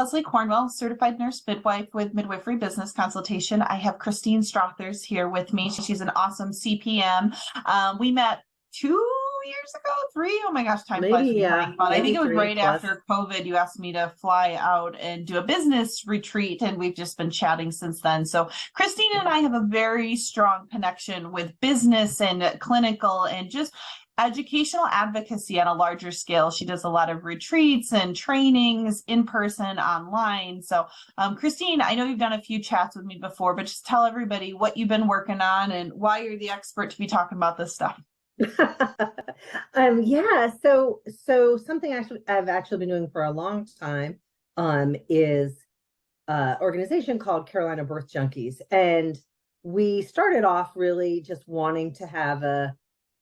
Leslie Cornwell, certified nurse midwife with Midwifery Business Consultation. I have Christine Strothers here with me. She's an awesome CPM. We met 2 years ago, three. Oh my gosh, time flies when you're having fun. I think it was right after COVID. You asked me to fly out and do a business retreat, and we've just been chatting since then. So Christine and I have a very strong connection with business and clinical and just educational advocacy on a larger scale. She does a lot of retreats and trainings in person, online. So Christine, I know you've done a few chats with me before, but just tell everybody what you've been working on and why you're the expert to be talking about this stuff. Yeah, so something I've actually been doing for a long time is organization called Carolina Birth Junkies. And we started off really just wanting to have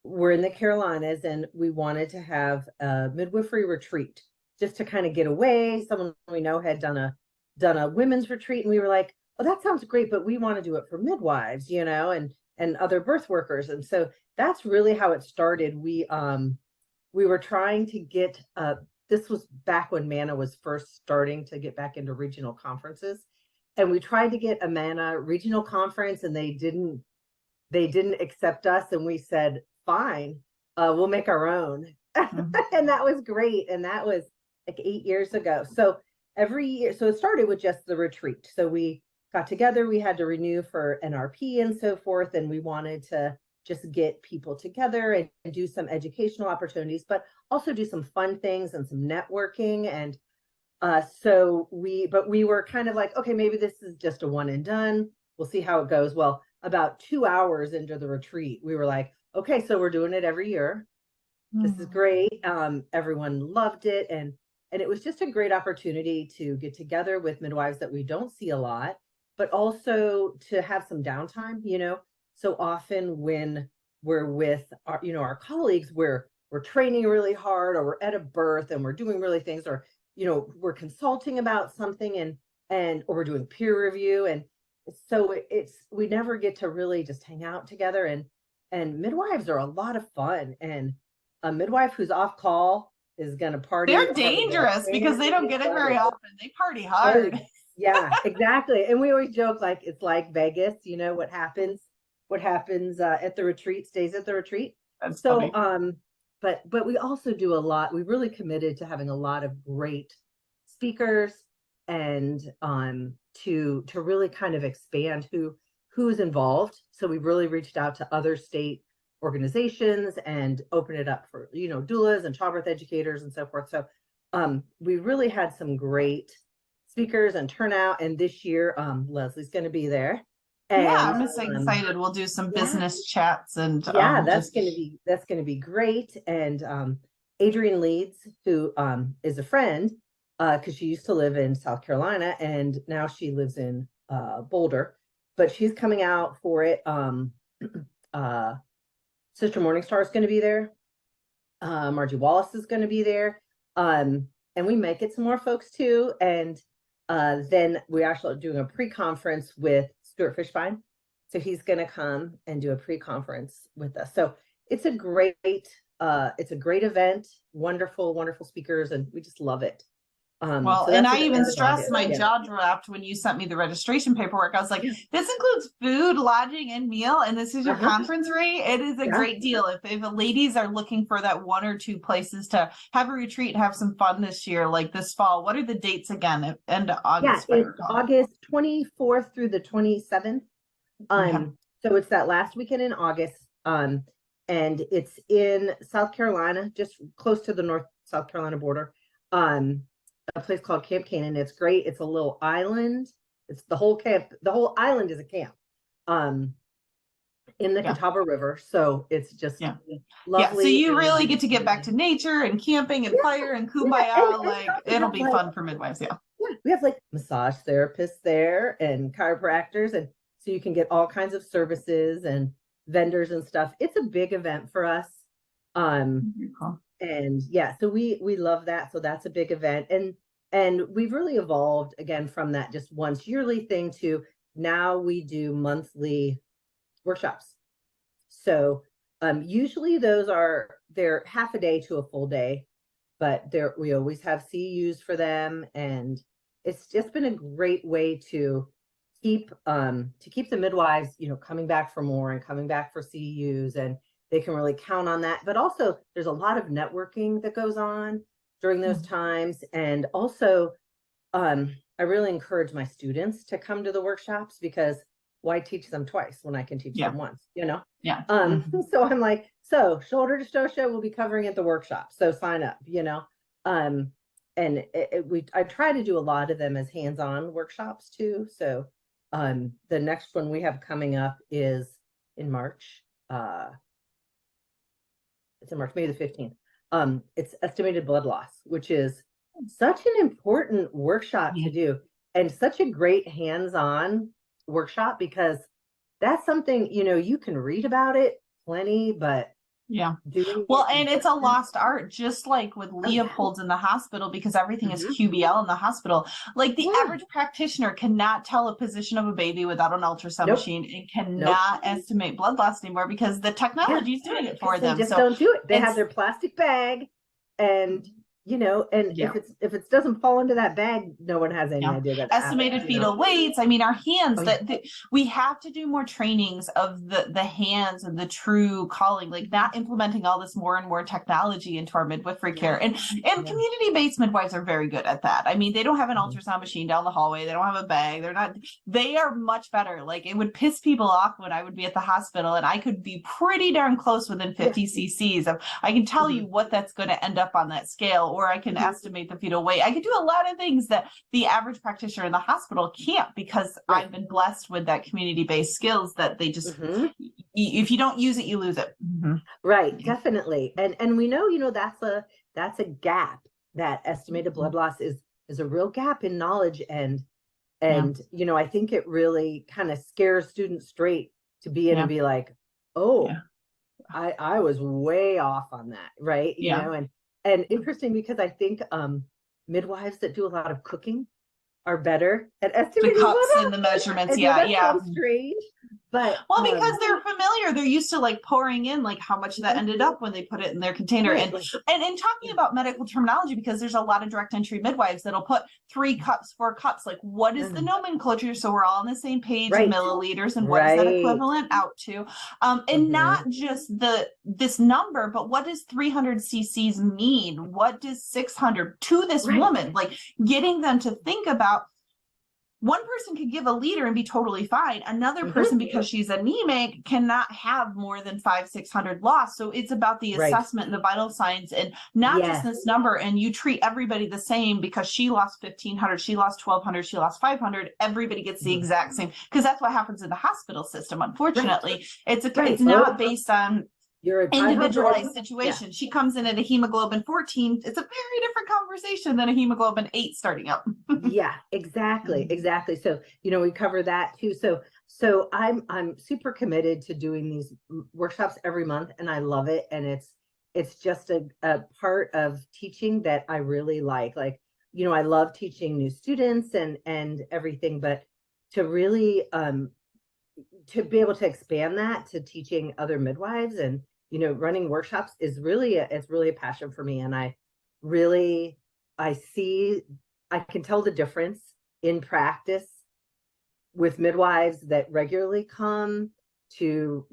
we're in the Carolinas, and we wanted to have a midwifery retreat just to kind of get away. Someone we know had done a women's retreat, and we were like, oh, that sounds great, but we want to do it for midwives, and other birth workers. And so that's really how it started. We were trying to get this was back when MANA was first starting to get back into regional conferences, and we tried to get a MANA regional conference, and they didn't accept us, and we said, fine, we'll make our own. Mm-hmm. And that was great. And that was like 8 years ago. So every year, so it started with just the retreat. So we got together, we had to renew for NRP and so forth. And we wanted to just get people together and do some educational opportunities, but also do some fun things and some networking. And we were kind of like, okay, maybe this is just a one and done. We'll see how it goes. Well, about 2 hours into the retreat, we were like, okay, so we're doing it every year. This is great. Everyone loved it. And it was just a great opportunity to get together with midwives that we don't see a lot, but also to have some downtime. So often when we're with our colleagues, we're training really hard, or we're at a birth and we're doing really things, or, we're consulting about something or we're doing peer review. And so we never get to really just hang out together. And midwives are a lot of fun. And a midwife who's off call is going to party. They're dangerous because they don't get it very often. They party hard. Yeah, exactly. And we always joke like it's like Vegas. What happens at the retreat stays at the retreat. That's funny. But we also do a lot. We really committed to having a lot of great speakers and to really kind of expand who's involved. So we really reached out to other state organizations and open it up for, doulas and childbirth educators and so forth. So we really had some great speakers and turnout. And this year, Leslie's going to be there. And, yeah, I'm so excited. We'll do some business chats and that's going to be great. And Adrienne Leeds, who is a friend, because she used to live in South Carolina and now she lives in Boulder. But she's coming out for it. Sister Morningstar is going to be there. Margie Wallace is going to be there. And we might get some more folks too. And then we actually are doing a pre-conference with Stuart Fishbein. So he's going to come and do a pre-conference with us. So it's a great event. Wonderful, wonderful speakers. And we just love it. Well, and I even stressed my jaw dropped when you sent me the registration paperwork. I was like, this includes food, lodging, and meal, and this is your conference rate. It is a great deal. If ladies are looking for that 1 or 2 places to have a retreat and have some fun this year, like this fall, what are the dates again? End of August. Yeah, it's August 24th through the 27th. So it's that last weekend in August. And it's in South Carolina, just close to the North South Carolina border. A place called Camp Canaan. It's great. It's a little island. It's the whole camp. The whole island is a camp in the Catawba River. So it's just lovely. So you really get to get back to nature and camping and fire and kumbaya. It'll be fun for midwives. Yeah. We have like massage therapists there and chiropractors. And so you can get all kinds of services and vendors and stuff. It's a big event for us. Cool. And so we love that. So that's a big event. And we've really evolved again from that just once yearly thing to now we do monthly workshops. So usually they're half a day to a full day, but we always have CUs for them. And it's just been a great way to keep the midwives, coming back for more and coming back for CEUs, and they can really count on that. But also there's a lot of networking that goes on during those times. And also I really encourage my students to come to the workshops, because why teach them twice when I can teach them once, Yeah. So I'm like, so shoulder to toe show we'll be covering at the workshop, so sign up, and I try to do a lot of them as hands-on workshops too. So the next one we have coming up is in March. It's in March, May the 15th. It's estimated blood loss, which is such an important workshop to do, and such a great hands-on workshop, because that's something, you can read about it plenty, but well, and it's a lost art, just like with Leopold's in the hospital, because everything is QBL in the hospital. Like the average practitioner cannot tell a position of a baby without an ultrasound machine, and cannot estimate blood loss anymore, because the technology is doing it for them. They just don't do it. They have their plastic bag, and if it doesn't fall into that bag, no one has any idea that estimated fetal weights. I mean, our hands, we have to do more trainings of the hands and the true calling, like not implementing all this more and more technology into our midwifery care. And community-based midwives are very good at that. I mean, they don't have an ultrasound machine down the hallway. They don't have a bag. They are much better. Like, it would piss people off when I would be at the hospital and I could be pretty darn close within 50 cc's of, I can tell you what that's going to end up on that scale, or I can estimate the fetal weight. I can do a lot of things that the average practitioner in the hospital can't, because I've been blessed with that community-based skills that they just, if you don't use it, you lose it. Right, definitely. And we know, that's a gap. That estimated blood loss is a real gap in knowledge, and I think it really kind of scares students straight to be in and be like, I was way off on that, right? And interesting, because I think midwives that do a lot of cooking are better at estimating the cups and the measurements. That sounds strange, but because they're familiar, they're used to like pouring in like how much that ended up when they put it in their container. And talking about medical terminology, because there's a lot of direct entry midwives that'll put 3 cups, 4 cups, like what is the nomenclature, so we're all on the same page, milliliters, and what is that equivalent out to, and not just this number, but what does 300 cc's mean, what does 600 to this woman, like getting them to think about. One person could give a liter and be totally fine. Another person, because she's anemic, cannot have more than 500-600 loss. So it's about the assessment and the vital signs, and not just this number. And you treat everybody the same because she lost 1,500, she lost 1,200, she lost 500. Everybody gets the exact same, because that's what happens in the hospital system. Unfortunately, it's not based on your individualized situation. She comes in at a hemoglobin 14. It's a very different conversation than a hemoglobin 8 starting out. Exactly. So, we cover that too. So I'm super committed to doing these workshops every month, and I love it. And it's just a part of teaching that I really like. Like, I love teaching new students and everything, but to really to be able to expand that to teaching other midwives and running workshops is really a passion for me. And I can tell the difference in practice with midwives that regularly come to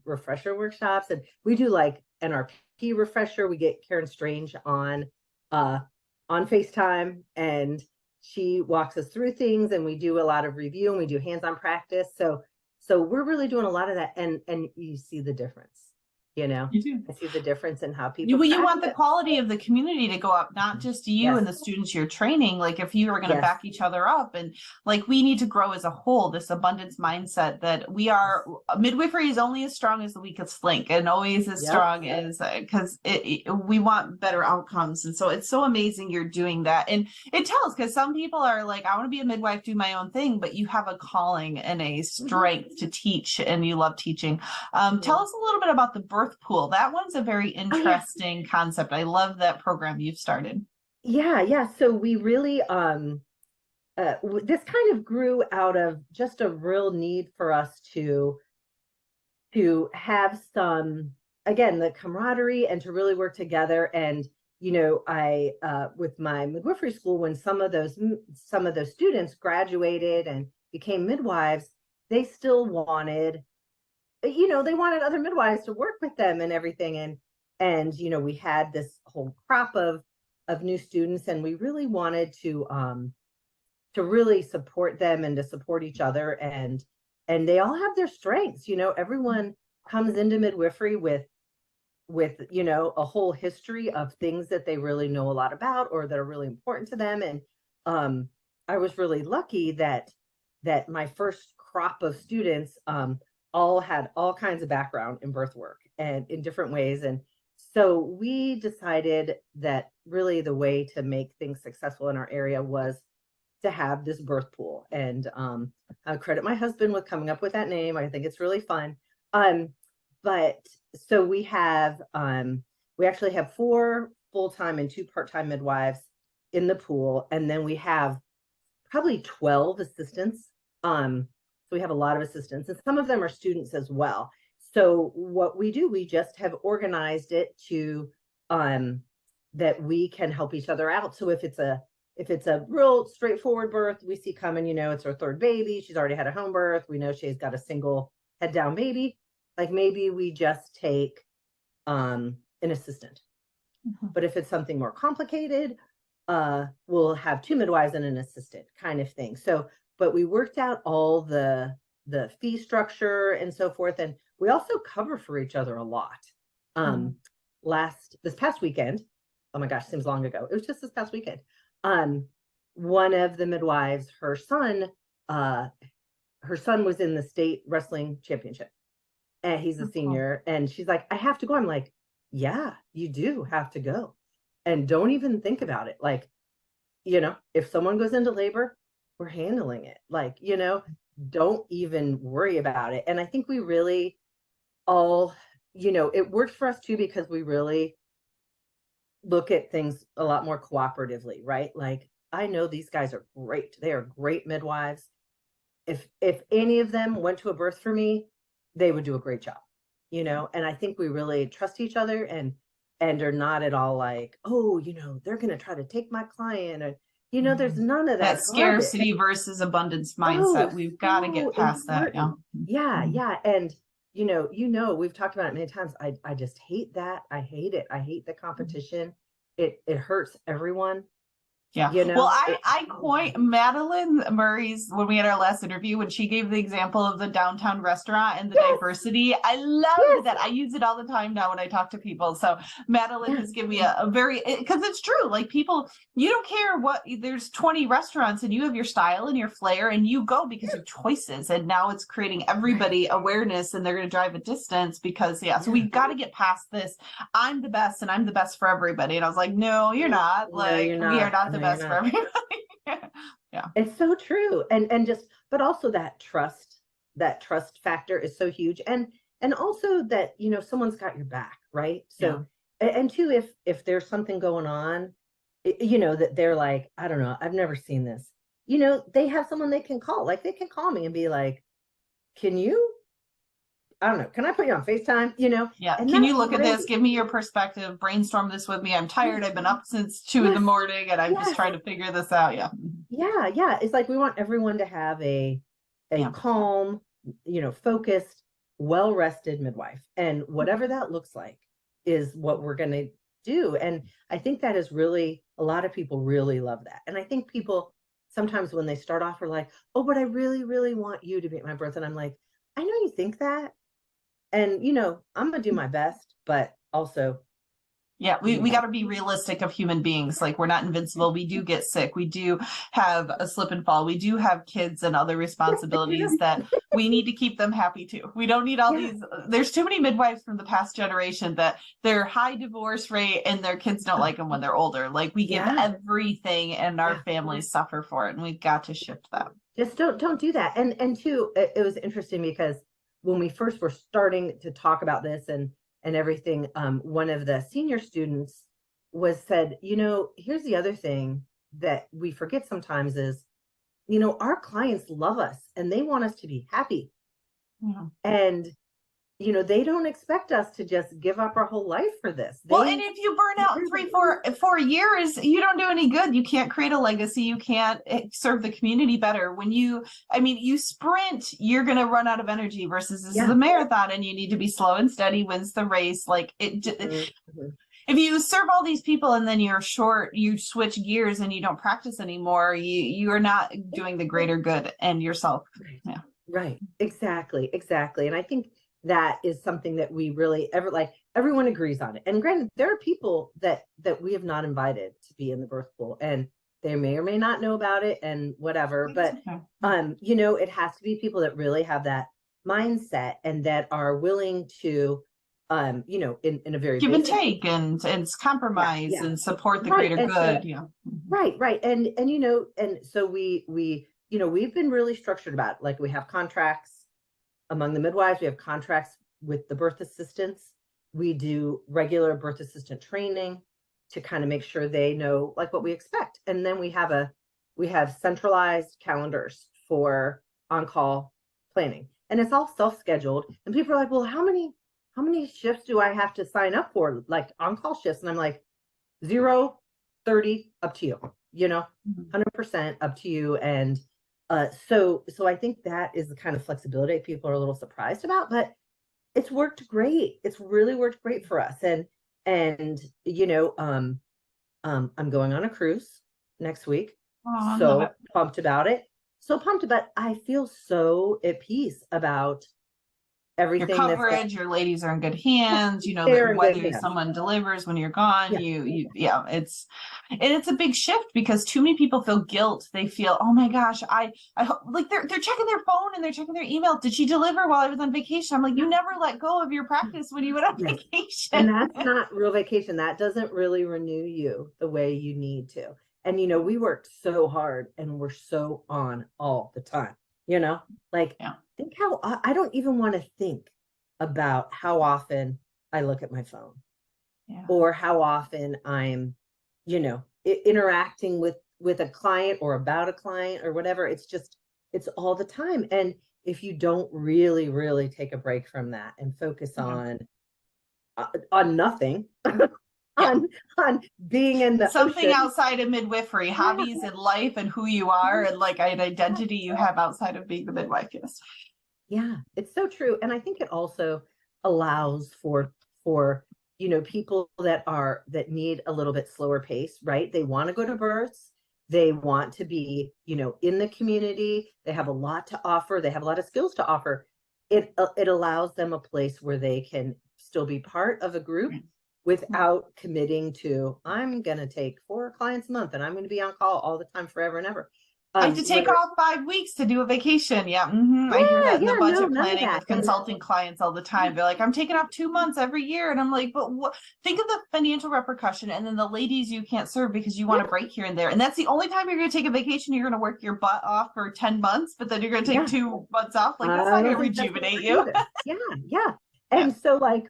refresher workshops. And we do like NRP refresher. We get Karen Strange on FaceTime, and she walks us through things, and we do a lot of review, and we do hands-on practice. So we're really doing a lot of that, and you see the difference. You do. I see the difference in how people. You want the quality of the community to go up, not just you and the students you're training. Like, if you are going to back each other up, and like, we need to grow as a whole, this abundance mindset that midwifery is only as strong as the weakest link, and always as strong as, because we want better outcomes. And so it's so amazing you're doing that. And it tells, because some people are like, I want to be a midwife, do my own thing, but you have a calling and a strength to teach, and you love teaching. Tell us a little bit about the birth pool. That one's a very interesting concept. I love that program you've started. Yeah. So we really this kind of grew out of just a real need for us to have some, again, the camaraderie, and to really work together. And I with my midwifery school, when some of those students graduated and became midwives, they still wanted, they wanted other midwives to work with them and everything. And we had this whole crop of new students, and we really wanted to really support them and to support each other. And they all have their strengths. Everyone comes into midwifery with a whole history of things that they really know a lot about or that are really important to them. And I was really lucky that my first crop of students all had all kinds of background in birth work and in different ways. And so we decided that really the way to make things successful in our area was to have this birth pool. And I credit my husband with coming up with that name. I think it's really fun. But so we actually have 4 full-time and 2 part-time midwives in the pool. And then we have probably 12 assistants. So we have a lot of assistants, and some of them are students as well. So what we do, we just have organized it to that we can help each other out. So if it's a real straightforward birth, we see coming, it's her 3rd baby, she's already had a home birth, we know she's got a single head down baby, like maybe we just take an assistant. But if it's something more complicated, we'll have 2 midwives and an assistant kind of thing. So, but we worked out all the fee structure and so forth. And we also cover for each other a lot. This past weekend, oh my gosh, seems long ago. It was just this past weekend. One of the midwives, her son was in the state wrestling championship, and he's a senior, and she's like, I have to go. I'm like, yeah, you do have to go. And don't even think about it. Like, if someone goes into labor, we're handling it. Like, don't even worry about it. And I think we really all, it works for us too, because we really look at things a lot more cooperatively, right? Like, I know these guys are great. They are great midwives. If any of them went to a birth for me, they would do a great job, and I think we really trust each other and are not at all like, oh, they're going to try to take my client, or, there's none of that scarcity versus abundance mindset. We've got to get past that. Yeah. And, we've talked about it many times. I just hate that. I hate it. I hate the competition. It hurts everyone. Yeah. Well, I coined Madeline Murray's, when we had our last interview, when she gave the example of the downtown restaurant and the diversity. I love that. I use it all the time now when I talk to people. So Madeline has given me a very, because it's true. Like, people, you don't care what, there's 20 restaurants and you have your style and your flair and you go because of choices. And now it's creating everybody awareness, and they're going to drive a distance because, so we got to get past this. I'm the best and I'm the best for everybody. And I was like, no, you're not. Like, we are not the best for everybody. Yeah. It's so true. And just, but also that trust factor is so huge. And also that, someone's got your back, right? So, and two, if there's something going on, that they're like, I don't know, I've never seen this, they have someone they can call. Like, they can call me and be like, can I put you on FaceTime? Yeah. Can you look at this? Give me your perspective. Brainstorm this with me. I'm tired. I've been up since 2 in the morning and I'm just trying to figure this out. Yeah. It's like, we want everyone to have a calm, focused, well-rested midwife. And whatever that looks like is what we're going to do. And I think that is really, a lot of people really love that. And I think people sometimes when they start off are like, oh, but I really, really want you to be at my birth. And I'm like, I know you think that. And, I'm going to do my best, but also. Yeah, we got to be realistic of human beings. Like, we're not invincible. We do get sick. We do have a slip and fall. We do have kids and other responsibilities that we need to keep them happy too. We don't need all these. There's too many midwives from the past generation that their high divorce rate and their kids don't like them when they're older. Like, we give everything and our families suffer for it. And we've got to shift that. Just don't do that. And two, it was interesting because when we first were starting to talk about this and everything, one of the senior students said, here's the other thing that we forget sometimes is, our clients love us and they want us to be happy. And, they don't expect us to just give up our whole life for this. Well, and if you burn out in 4 years, you don't do any good. You can't create a legacy. You can't serve the community better. When you sprint, you're going to run out of energy versus this is a marathon and you need to be slow and steady wins the race. Like if you serve all these people and then you're short, you switch gears and you don't practice anymore, you are not doing the greater good and yourself. Yeah. Right. Exactly. And I think that is something that we really everyone agrees on it. And granted, there are people that we have not invited to be in the birth pool, and they may or may not know about it and whatever, but it has to be people that really have that mindset and that are willing to in a very give and take and compromise and support the greater good. Right. And so we've been really structured about it. Like, we have contracts among the midwives, we have contracts with the birth assistants. We do regular birth assistant training to kind of make sure they know like what we expect. And then we have centralized calendars for on-call planning, and it's all self-scheduled. And people are like, well, how many shifts do I have to sign up for, like on-call shifts? And I'm like, 0, 30, up to you, 100% up to you. And so I think that is the kind of flexibility people are a little surprised about, but it's worked great. It's really worked great for us. And I'm going on a cruise next week. Oh, so pumped about it. I feel so at peace about everything. Your coverage, your ladies are in good hands, whether someone delivers when you're gone, it's a big shift because too many people feel guilt. They feel, oh my gosh, I hope, like they're checking their phone and they're checking their email. Did she deliver while I was on vacation? I'm like, you never let go of your practice when you went on vacation. And that's not real vacation. That doesn't really renew you the way you need to. And, we worked so hard and we're so on all the time, think how I don't even want to think about how often I look at my phone or how often I'm, interacting with a client or about a client or whatever. It's all the time. And if you don't really, really take a break from that and focus on nothing, on being in the something ocean outside of midwifery, hobbies and life and who you are and like an identity you have outside of being the midwife. Yes. Yeah, it's so true. And I think it also allows for people that need a little bit slower pace, right? They want to go to births. They want to be, in the community. They have a lot to offer. They have a lot of skills to offer. It allows them a place where they can still be part of a group without committing to, I'm going to take 4 clients a month and I'm going to be on call all the time forever and ever. I have to take off 5 weeks to do a vacation. I hear that in the budget planning with consulting clients all the time. They're like, I'm taking off 2 months every year. And I'm like, but think of the financial repercussion and then the ladies you can't serve because you want a break here and there. And that's the only time you're going to take a vacation. You're going to work your butt off for 10 months, but then you're going to take 2 months off. Like, that's not going to rejuvenate you. Yeah. And so like,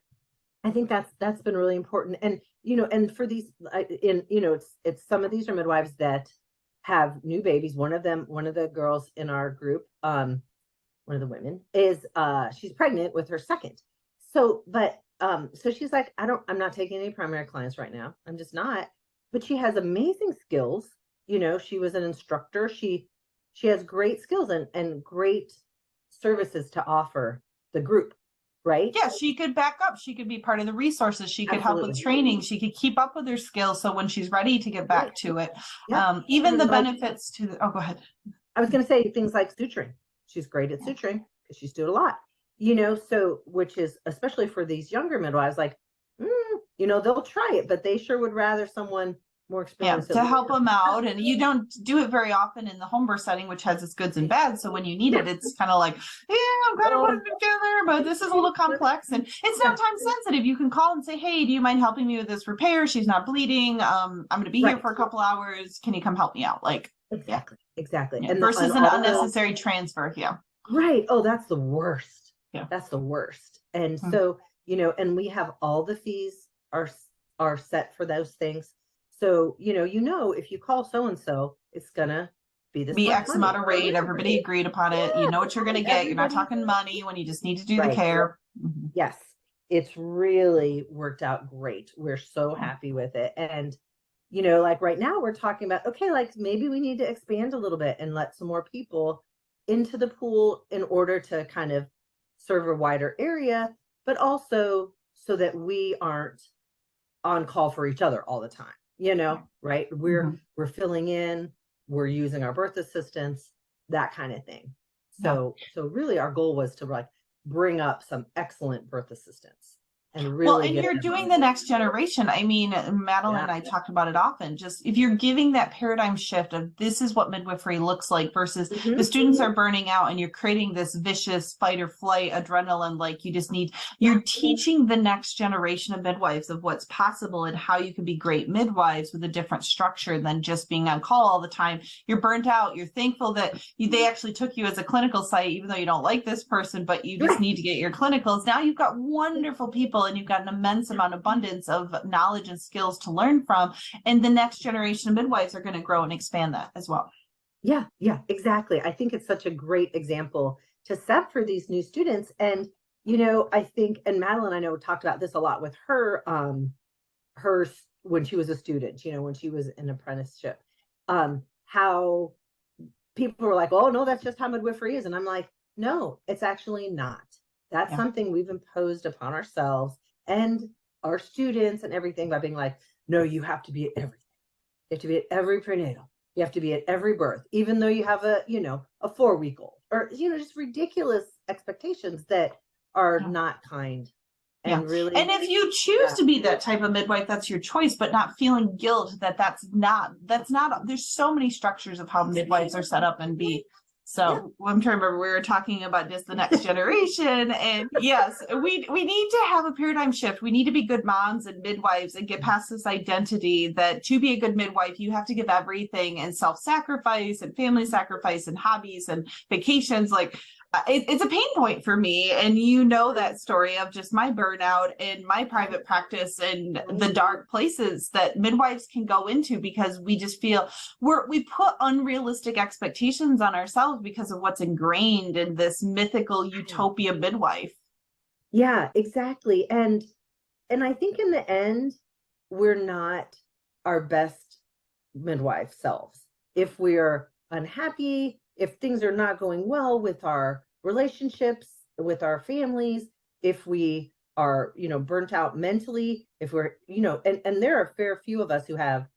I think that's been really important. And, and for these, it's some of these are midwives that have new babies. One of the girls in our group, one of the women is, she's pregnant with her second. So she's like, I'm not taking any primary clients right now. I'm just not, but she has amazing skills. She was an instructor. She has great skills and great services to offer the group. Right? Yeah, she could back up. She could be part of the resources. She could help with training. She could keep up with her skills. So when she's ready to get back to it, even the benefits to go ahead. I was going to say things like suturing. She's great at suturing because she's doing a lot, so which is especially for these younger midwives, like, they'll try it, but they sure would rather someone more experienced to help them out. And you don't do it very often in the home birth setting, which has its goods and bads. So when you need it, it's kind of like, I'm kind of putting it together, but this is a little complex and it's not time sensitive. You can call and say, hey, do you mind helping me with this repair? She's not bleeding. I'm going to be here for a couple hours. Can you come help me out? Like, exactly. Yeah. And versus an unnecessary transfer. Yeah. Right. Oh, that's the worst. Yeah. That's the worst. And so, and we have all the fees are set for those things. So, if you call so-and-so, it's going to be this X amount of rate. Everybody agreed upon it. You know what you're going to get. You're not talking money when you just need to do the care. Yes, it's really worked out great. We're so happy with it. And, like right now we're talking about, okay, like maybe we need to expand a little bit and let some more people into the pool in order to kind of serve a wider area, but also so that we aren't on call for each other all the time, right? We're filling in, we're using our birth assistants, that kind of thing. So really our goal was to like bring up some excellent birth assistants and really and you're doing the next generation. I mean, Madeline and I talked about it often. Just if you're giving that paradigm shift of this is what midwifery looks like versus the students are burning out and you're creating this vicious fight or flight adrenaline, like you're teaching the next generation of midwives of what's possible and how you can be great midwives with a different structure than just being on call all the time. You're burnt out. You're thankful that they actually took you as a clinical site, even though you don't like this person, but you just need to get your clinicals. Now you've got wonderful people and you've got an immense amount of abundance of knowledge and skills to learn from. And the next generation of midwives are going to grow and expand that as well. Yeah, exactly. I think it's such a great example to set for these new students. And, I think, and Madeline, I know, talked about this a lot with her, when she was a student, when she was in apprenticeship, how people were like, oh, no, that's just how midwifery is. And I'm like, no, it's actually not. That's something we've imposed upon ourselves and our students and everything by being like, no, you have to be at everything. You have to be at every prenatal. You have to be at every birth, even though you have a 4-week-old, or, just ridiculous expectations that are not kind. And really, and if you choose to be that type of midwife, that's your choice, but not feeling guilt that's not, there's so many structures of how midwives are set up and be. So I'm trying to remember, we were talking about just the next generation, and yes, we need to have a paradigm shift. We need to be good moms and midwives and get past this identity that to be a good midwife, you have to give everything and self-sacrifice and family sacrifice and hobbies and vacations. Like it's a pain point for me. And that story of just my burnout and my private practice and the dark places that midwives can go into because we just feel we put unrealistic expectations on ourselves because of what's ingrained in this mythical utopia midwife. Yeah, exactly. And I think in the end, we're not our best midwife selves. If we're unhappy, if things are not going well with our relationships, with our families, if we are, burnt out mentally, if we're, and there are a fair few of us who have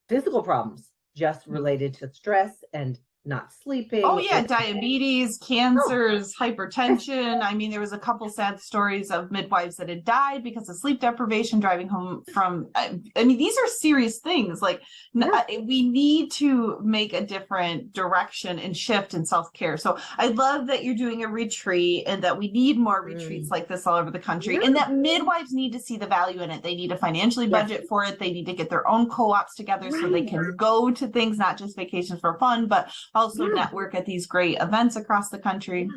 physical problems just related to stress and not sleeping. Oh yeah, diabetes, cancers, hypertension. I mean, there was a couple sad stories of midwives that had died because of sleep deprivation driving home from, I mean, these are serious things. Like we need to make a different direction and shift in self-care. So I love that you're doing a retreat and that we need more retreats like this all over the country and that midwives need to see the value in it. They need to financially budget for it. They need to get their own co-ops together so they can go to things, not just vacations for fun, but also network at these great events across the country.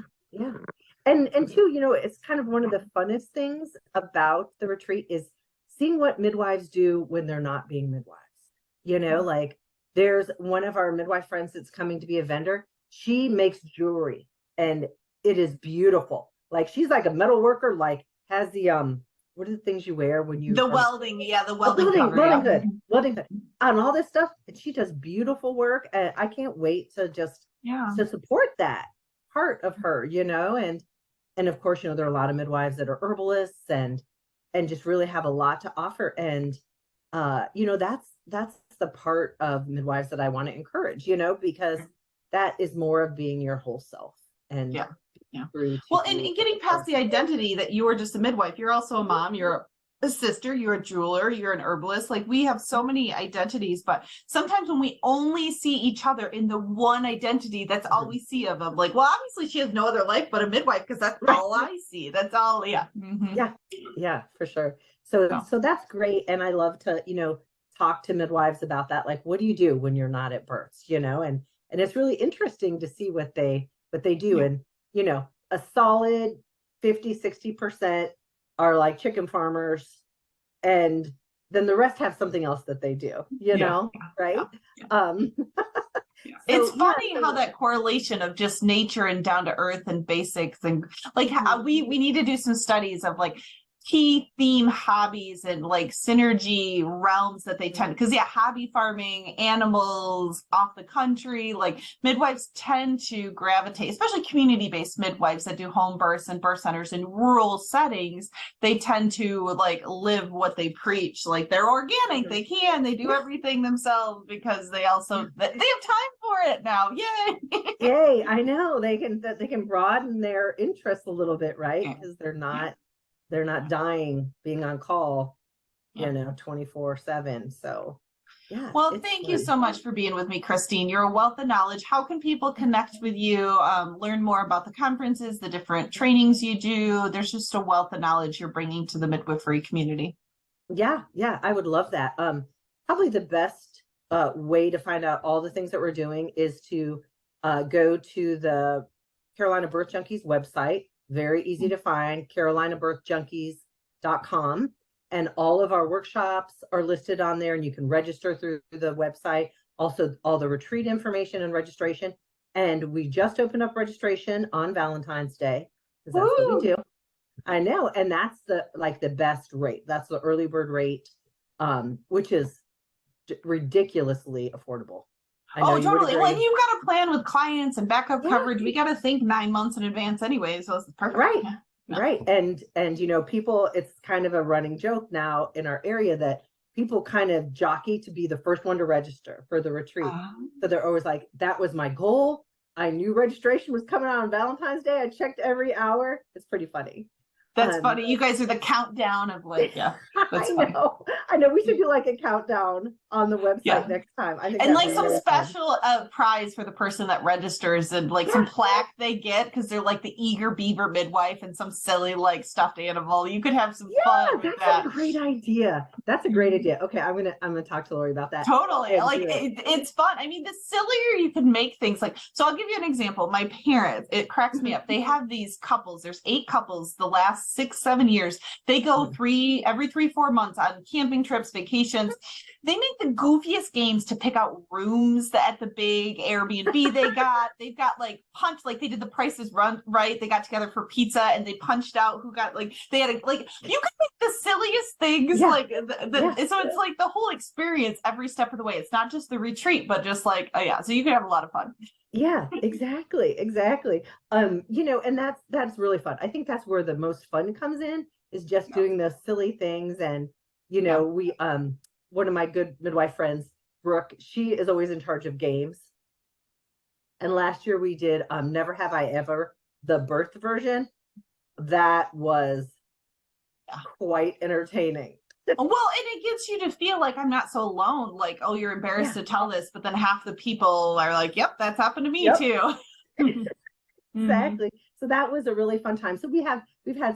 And too, it's kind of one of the funnest things about the retreat is seeing what midwives do when they're not being midwives. Like there's one of our midwife friends that's coming to be a vendor. She makes jewelry and it is beautiful. Like she's like a metal worker, like has the what are the things you wear when you welding welding hood and all this stuff, and she does beautiful work, and I can't wait to just to support that part of her, and of course, there are a lot of midwives that are herbalists and just really have a lot to offer, and that's the part of midwives that I want to encourage, because that is more of being your whole self. And well, and getting past the identity that you are just a midwife, you're also a mom, you're a sister, you're a jeweler, you're an herbalist. Like we have so many identities, but sometimes when we only see each other in the one identity, that's all we see of them. Like, well, obviously she has no other life but a midwife because that's all I see. That's all. Yeah, for sure. So that's great, and I love to talk to midwives about that. Like, what do you do when you're not at births? And it's really interesting to see what they do. And a solid 50-60% are like chicken farmers, and then the rest have something else that they do, right? It's So, funny how that correlation of just nature and down to earth and basics and like how we need to do some studies of like key theme hobbies and like synergy realms that they tend, because hobby farming, animals off the country, like midwives tend to gravitate, especially community-based midwives that do home births and birth centers in rural settings. They tend to like live what they preach, like they're organic, they do everything themselves because they also they have time for it now. Yay. Yay, I know they can broaden their interests a little bit, right? Because they're not dying being on call, 24/7. So well, thank you so much for being with me, Christine. You're a wealth of knowledge. How can people connect with you, learn more about the conferences, the different trainings you do? There's just a wealth of knowledge you're bringing to the midwifery community. Yeah, I would love that. Probably the best way to find out all the things that we're doing is to go to the Carolina Birth Junkies website. Very easy to find, carolinabirthjunkies.com. And all of our workshops are listed on there, and you can register through the website. Also, all the retreat information and registration. And we just opened up registration on Valentine's Day, because that's what we do. I know. And that's the best rate. That's the early bird rate, which is ridiculously affordable. Oh, totally. Well, you've got to plan with clients and backup coverage. We got to think 9 months in advance anyway, so it's perfect. Right. Right. And people, it's kind of a running joke now in our area that people kind of jockey to be the first one to register for the retreat. So they're always like, that was my goal. I knew registration was coming out on Valentine's Day. I checked every hour. It's pretty funny. That's funny. You guys are the countdown of like, that's funny. I know. We should do like a countdown on the website next time. I think and like some special prize for the person that registers, and like some plaque they get because they're like the eager beaver midwife and some silly like stuffed animal. You could have some fun with that. That's a great idea. That's a great idea. Okay, I'm gonna talk to Lori about that. Totally. Like it's fun. I mean, the sillier you can make things, like, so I'll give you an example. My parents, it cracks me up. They have these couples. There's 8 couples the last 6-7 years. They go every 3-4 months on camping trips, vacations. They make the goofiest games to pick out rooms at the big Airbnb they've got like punch, like they did the Prices Right. They got together for pizza and they punched out who got, like, they had you could make the silliest things so it's like the whole experience every step of the way. It's not just the retreat, but just like, so you can have a lot of fun. Yeah, exactly. And that's really fun. I think that's where the most fun comes in, is just doing those silly things. And we one of my good midwife friends, Brooke, she is always in charge of games. And last year we did Never Have I Ever, the birth version. That was quite entertaining. Well, and it gets you to feel like I'm not so alone. Like, oh, you're embarrassed to tell this, but then half the people are like, yep, that's happened to me too. Exactly. So that was a really fun time. So we've had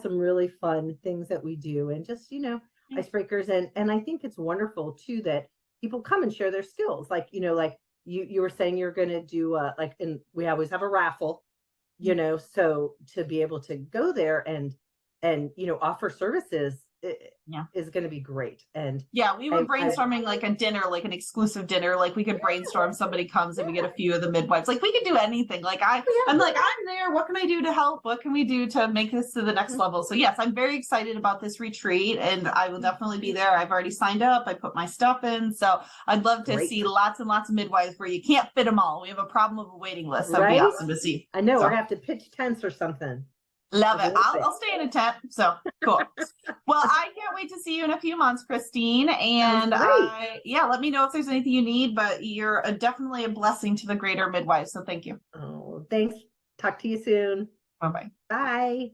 some really fun things that we do, and just, icebreakers. And I think it's wonderful too that people come and share their skills. Like, like you were saying, you're going to do and we always have a raffle, so to be able to go there and offer services is going to be great. And we were brainstorming like a dinner, like an exclusive dinner. Like we could brainstorm, somebody comes and we get a few of the midwives. Like we could do anything. Like I'm like, I'm there. What can I do to help? What can we do to make this to the next level? So yes, I'm very excited about this retreat, and I will definitely be there. I've already signed up. I put my stuff in. So I'd love to see lots and lots of midwives where you can't fit them all. We have a problem of a waiting list. That'd be awesome to see. I know. We're gonna have to pitch tents or something. Love it. I'll stay in a tent. So cool. Well, I can't wait to see you in a few months, Christine. And let me know if there's anything you need, but you're definitely a blessing to the greater midwives. So thank you. Oh, thanks. Talk to you soon. Bye-bye. Bye.